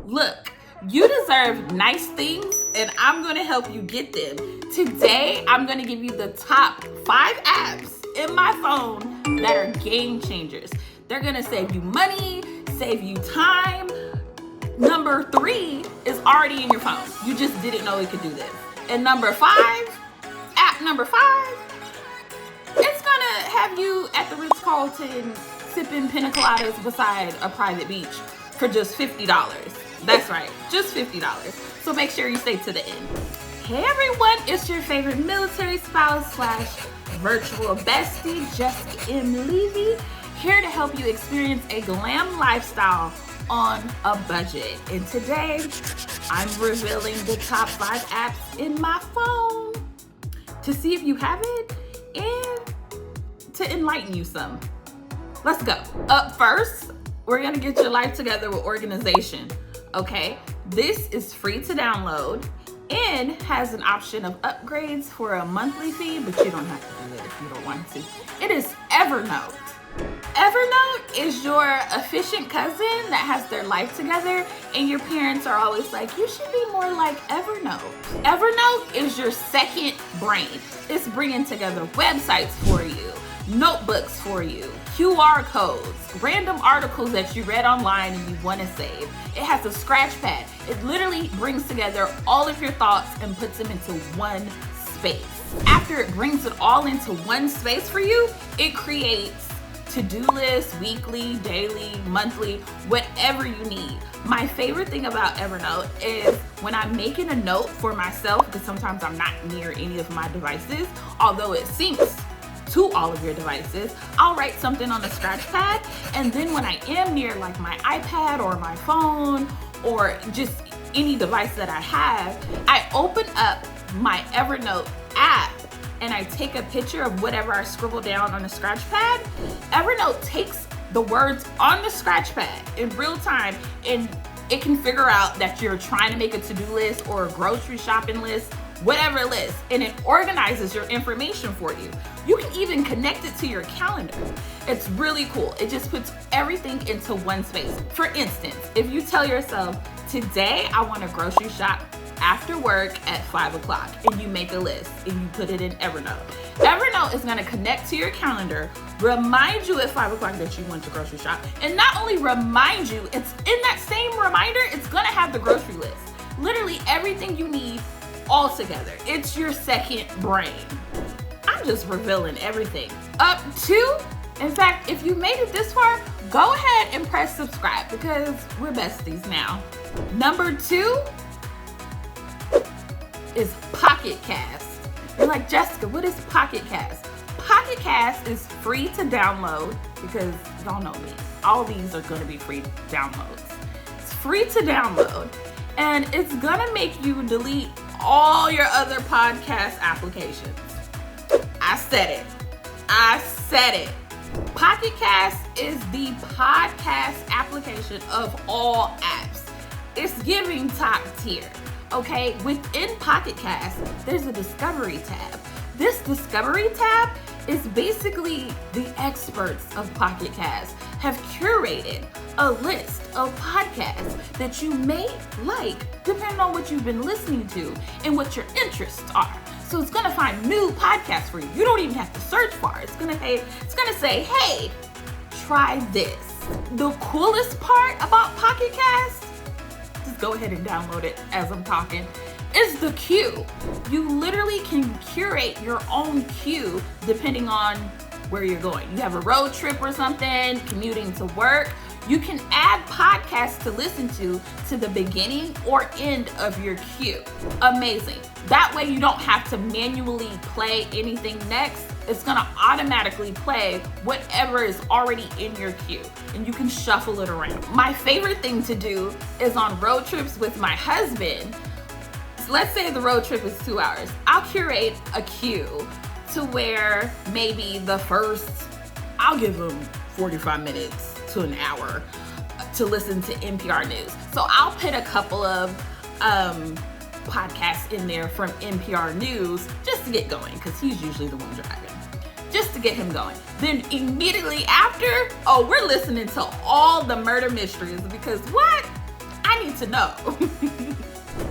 Look, you deserve nice things, and I'm going to help you get them. Today, I'm going to give you the top 5 apps in my phone that are game changers. They're going to save you money, save you time. Number 3 is already in your phone. You just didn't know it could do this. And number 5, app number 5, it's going to have you at the Ritz-Carlton sipping pina coladas beside a private beach for just $50. That's right, just $50. So make sure you stay to the end. Hey everyone, it's your favorite military spouse / virtual bestie, Jessica M. Levy, here to help you experience a glam lifestyle on a budget. And today, I'm revealing the top 5 apps in my phone to see if you have it and to enlighten you some. Let's go. Up first, we're gonna get your life together with organization, okay? This is free to download and has an option of upgrades for a monthly fee, but you don't have to do it if you don't want to. It is Evernote. Evernote is your efficient cousin that has their life together, and your parents are always like, you should be more like Evernote. Evernote is your second brain. It's bringing together websites for you, notebooks for you, QR codes, random articles that you read online and you want to save. It has a scratch pad. It literally brings together all of your thoughts and puts them into one space. After it brings it all into one space for you, it creates to-do lists, weekly, daily, monthly, whatever you need. My favorite thing about Evernote is when I'm making a note for myself, because sometimes I'm not near any of my devices, although it syncs to all of your devices, I'll write something on the scratch pad, and then when I am near like my iPad or my phone or just any device that I have, I open up my Evernote app and I take a picture of whatever I scribble down on the scratch pad. Evernote takes the words on the scratch pad in real time, and it can figure out that you're trying to make a to-do list or a grocery shopping list, whatever list, and it organizes your information for you. You can even connect it to your calendar. It's really cool. It just puts everything into one space. For instance, if you tell yourself, today I want to grocery shop after work at 5 o'clock, and you make a list and you put it in Evernote. Evernote is going to connect to your calendar, remind you at 5 o'clock that you want to grocery shop, and not only remind you, it's in that same reminder, it's going to have the grocery list. Literally everything you need all together. It's your second brain. I'm just revealing everything. Up 2, in fact, if you made it this far, go ahead and press subscribe because we're besties now. Number 2 is Pocket Cast. You're like, Jessica, what is Pocket Cast? Pocket Cast is free to download because y'all know me. All these are gonna be free downloads. It's free to download, and it's gonna make you delete all your other podcast applications. I said it. Pocket Cast is the podcast application of all apps. It's giving top tier. Okay, within Pocket Cast, there's a discovery tab. This discovery tab is basically the experts of Pocket Cast have curated a list of podcasts that you may like depending on what you've been listening to and what your interests are. So it's gonna find new podcasts for you. You don't even have to search for it. It's gonna say, hey, try this. The coolest part about Pocket Cast, just go ahead and download it as I'm talking, is the queue. You literally can curate your own queue depending on where you're going. You have a road trip or something, commuting to work, you can add podcasts to listen to the beginning or end of your queue. Amazing. That way you don't have to manually play anything next. It's gonna automatically play whatever is already in your queue, and you can shuffle it around. My favorite thing to do is on road trips with my husband. So let's say the road trip is 2 hours. I'll curate a queue to where maybe the first, I'll give them 45 minutes to an hour to listen to NPR News. So I'll put a couple of podcasts in there from NPR News just to get going, because he's usually the one driving, just to get him going. Then immediately after, we're listening to all the murder mysteries, because what? I need need to know.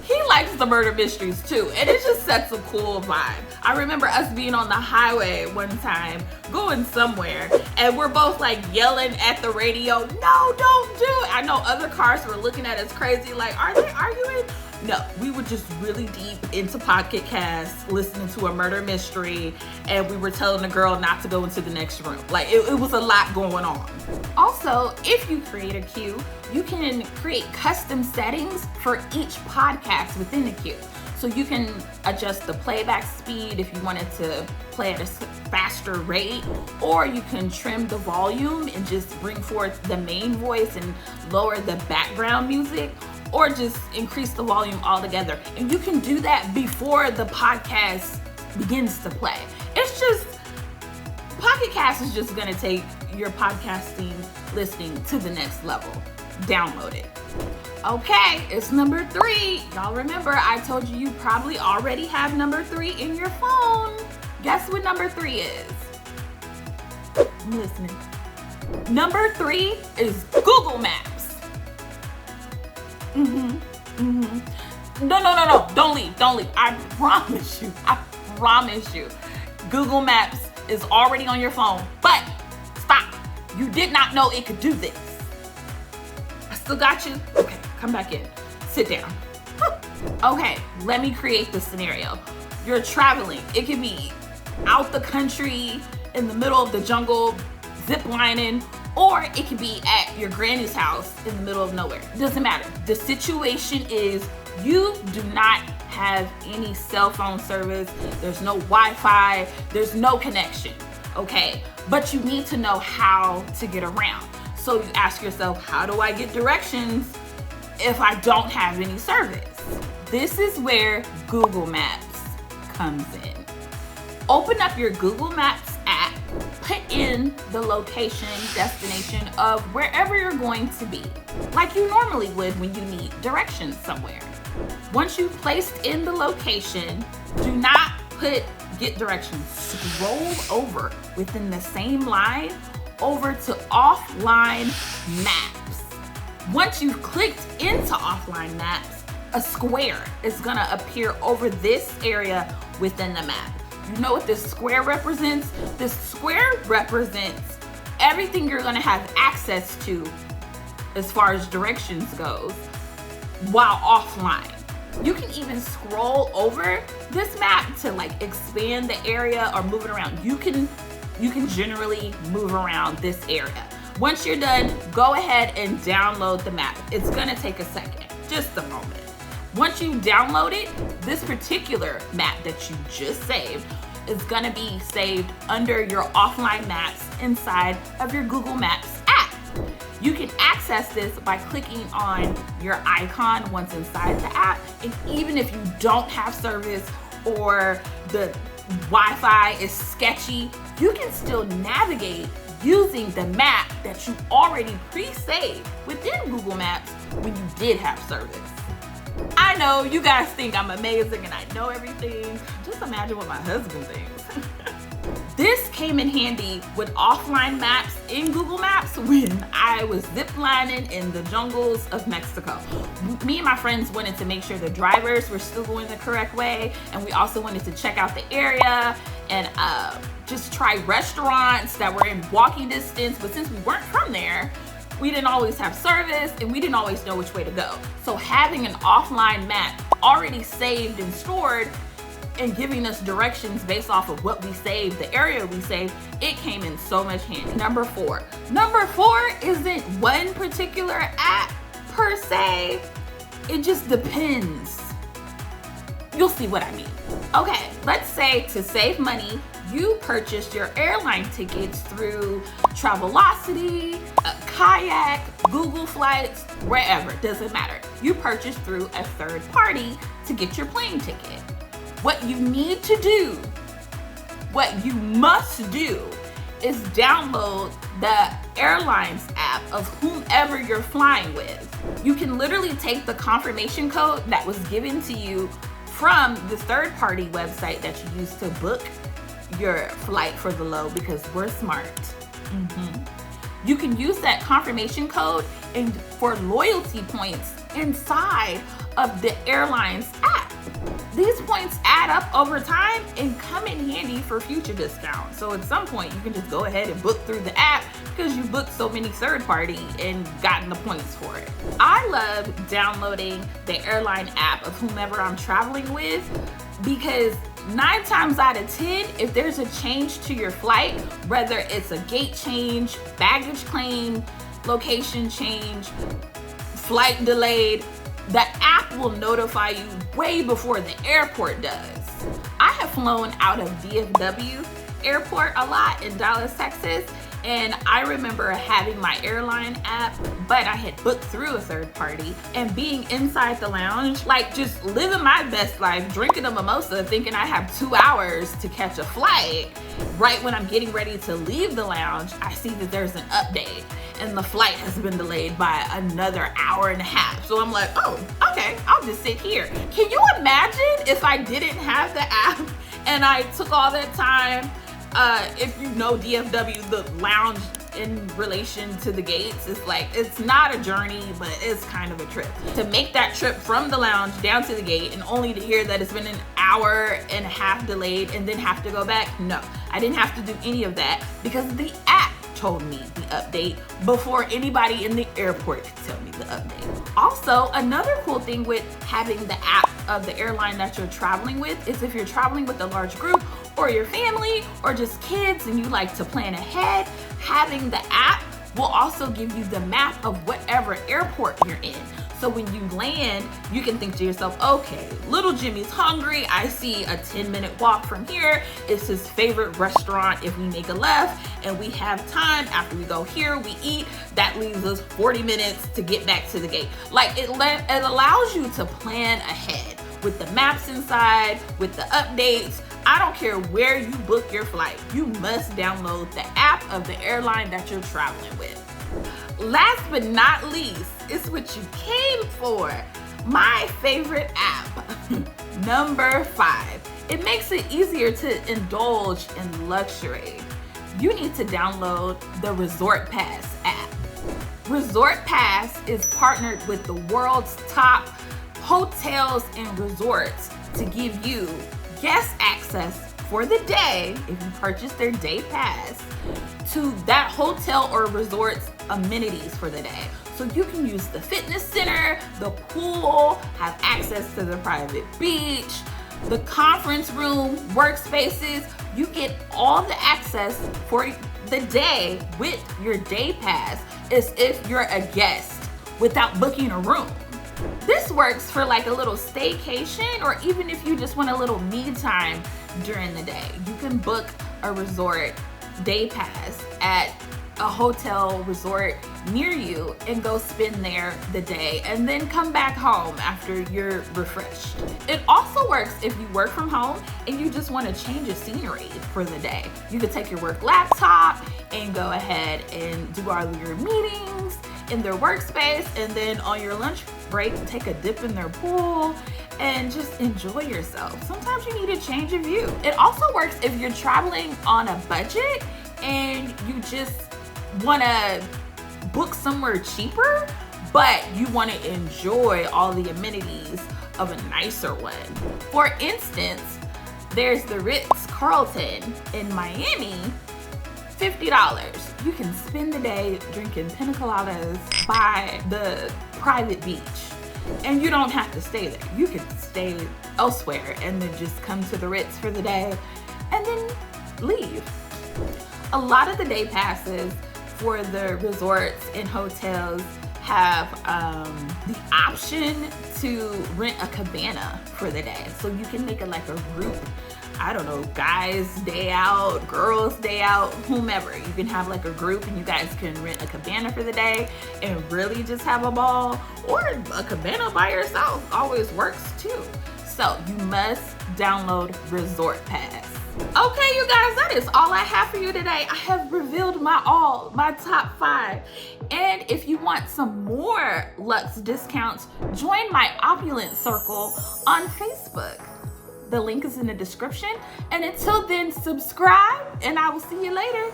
He likes the murder mysteries too, and it just sets a cool vibe. I remember us being on the highway one time, going somewhere, and we're both like yelling at the radio, no, don't do it. I know other cars were looking at us crazy, like, are they arguing? No, we were just really deep into Pocket Cast, listening to a murder mystery, and we were telling the girl not to go into the next room. Like, it was a lot going on. Also, if you create a queue, you can create custom settings for each podcast within the queue. So you can adjust the playback speed if you wanted to play at a faster rate, or you can trim the volume and just bring forth the main voice and lower the background music, or just increase the volume altogether. And you can do that before the podcast begins to play. It's just, Pocket Cast is just gonna take your podcasting listening to the next level. Download it. Okay, it's number 3. Y'all remember I told you you probably already have number 3 in your phone. Guess what number 3 is? I'm listening. Number 3 is Google Maps. No, don't leave. I promise you. Google Maps is already on your phone, but stop. You did not know it could do this. I still got you. Okay, come back in. Sit down. Okay, let me create the scenario. You're traveling. It could be out the country, in the middle of the jungle, zip lining, or it could be at your granny's house in the middle of nowhere. It doesn't matter. The situation is you do not have any cell phone service. There's no Wi-Fi. There's no connection, okay? But you need to know how to get around. So you ask yourself, how do I get directions if I don't have any service? This is where Google Maps comes in. Open up your Google Maps app, put in the location, destination of wherever you're going to be, like you normally would when you need directions somewhere. Once you've placed in the location, do not put get directions. Scroll over within the same line over to offline maps. Once you've clicked into offline maps, a square is gonna appear over this area within the map. You know what this square represents? This square represents everything you're gonna have access to as far as directions goes while offline. You can even scroll over this map to like expand the area or move it around. You can generally move around this area. Once you're done, go ahead and download the map. It's gonna take a second, just a moment. Once you download it, this particular map that you just saved is gonna be saved under your offline maps inside of your Google Maps app. You can access this by clicking on your icon once inside the app, and even if you don't have service or the Wi-Fi is sketchy, you can still navigate using the map that you already pre-saved within Google Maps when you did have service. I know you guys think I'm amazing and I know everything. Just imagine what my husband thinks. This came in handy with offline maps in Google Maps when I was ziplining in the jungles of Mexico. Me and my friends wanted to make sure the drivers were still going the correct way, and we also wanted to check out the area and just try restaurants that were in walking distance, but since we weren't from there, we didn't always have service and we didn't always know which way to go. So having an offline map already saved and stored and giving us directions based off of what we saved, the area we saved, it came in so much handy. Number 4. Number 4 isn't one particular app per se. It just depends. You'll see what I mean. Okay, let's say to save money, you purchased your airline tickets through Travelocity, Kayak, Google Flights, wherever, doesn't matter. You purchased through a third party to get your plane ticket. What you need to do, what you must do, is download the airlines app of whomever you're flying with. You can literally take the confirmation code that was given to you from the third party website that you use to book your flight for the low, because we're smart. You can use that confirmation code, and for loyalty points, inside of the airline's app. These points add up over time and come in handy for future discounts. So at some point, you can just go ahead and book through the app because you booked so many third party and gotten the points for it. I love downloading the airline app of whomever I'm traveling with because 9 times out of 10, if there's a change to your flight, whether it's a gate change, baggage claim, location change, flight delayed, the app will notify you way before the airport does. I have flown out of DFW airport a lot in Dallas, Texas, and I remember having my airline app, but I had booked through a third party and being inside the lounge, like just living my best life, drinking a mimosa, thinking I have 2 hours to catch a flight. Right when I'm getting ready to leave the lounge, I see that there's an update and the flight has been delayed by another hour and a half. So I'm like, oh, okay, I'll just sit here. Can you imagine if I didn't have the app and I took all that time? If you know DFW, the lounge in relation to the gates, it's not a journey, but it's kind of a trip. To make that trip from the lounge down to the gate and only to hear that it's been an hour and a half delayed and then have to go back, no, I didn't have to do any of that because the app told me the update before anybody in the airport could tell me the update. Also, another cool thing with having the app of the airline that you're traveling with is if you're traveling with a large group or your family or just kids and you like to plan ahead, having the app will also give you the map of whatever airport you're in. So when you land, you can think to yourself, okay, little Jimmy's hungry. I see a 10-minute walk from here. It's his favorite restaurant if we make a left and we have time after we go here, we eat. That leaves us 40 minutes to get back to the gate. Like it allows you to plan ahead with the maps inside, with the updates. I don't care where you book your flight. You must download the app of the airline that you're traveling with. Last but not least, it's what you came for. My favorite app, number 5. It makes it easier to indulge in luxury. You need to download the ResortPass app. ResortPass is partnered with the world's top hotels and resorts to give you guest access for the day, if you purchase their day pass, to that hotel or resort's amenities for the day. So you can use the fitness center, the pool, have access to the private beach, the conference room, workspaces. You get all the access for the day with your day pass as if you're a guest without booking a room. This works for like a little staycation or even if you just want a little me time during the day. You can book a resort day pass at a hotel resort near you and go spend there the day and then come back home after you're refreshed. It also works if you work from home and you just want to change of scenery for the day. You could take your work laptop and go ahead and do all your meetings in their workspace and then on your lunch break take a dip in their pool and just enjoy yourself. Sometimes you need a change of view. It also works if you're traveling on a budget and you just want to book somewhere cheaper, but you want to enjoy all the amenities of a nicer one. For instance, there's the Ritz-Carlton in Miami, $50. You can spend the day drinking pina coladas by the private beach. And you don't have to stay there. You can stay elsewhere and then just come to the Ritz for the day and then leave. A lot of the day passes for the resorts and hotels have the option to rent a cabana for the day. So you can make it like a group, I don't know, guys day out, girls day out, whomever. You can have like a group and you guys can rent a cabana for the day and really just have a ball, or a cabana by yourself always works too. So you must download ResortPass. Okay, you guys, that is all I have for you today. I have revealed my top 5. And if you want some more Luxe discounts, join my opulent circle on Facebook. The link is in the description. And until then, subscribe and I will see you later.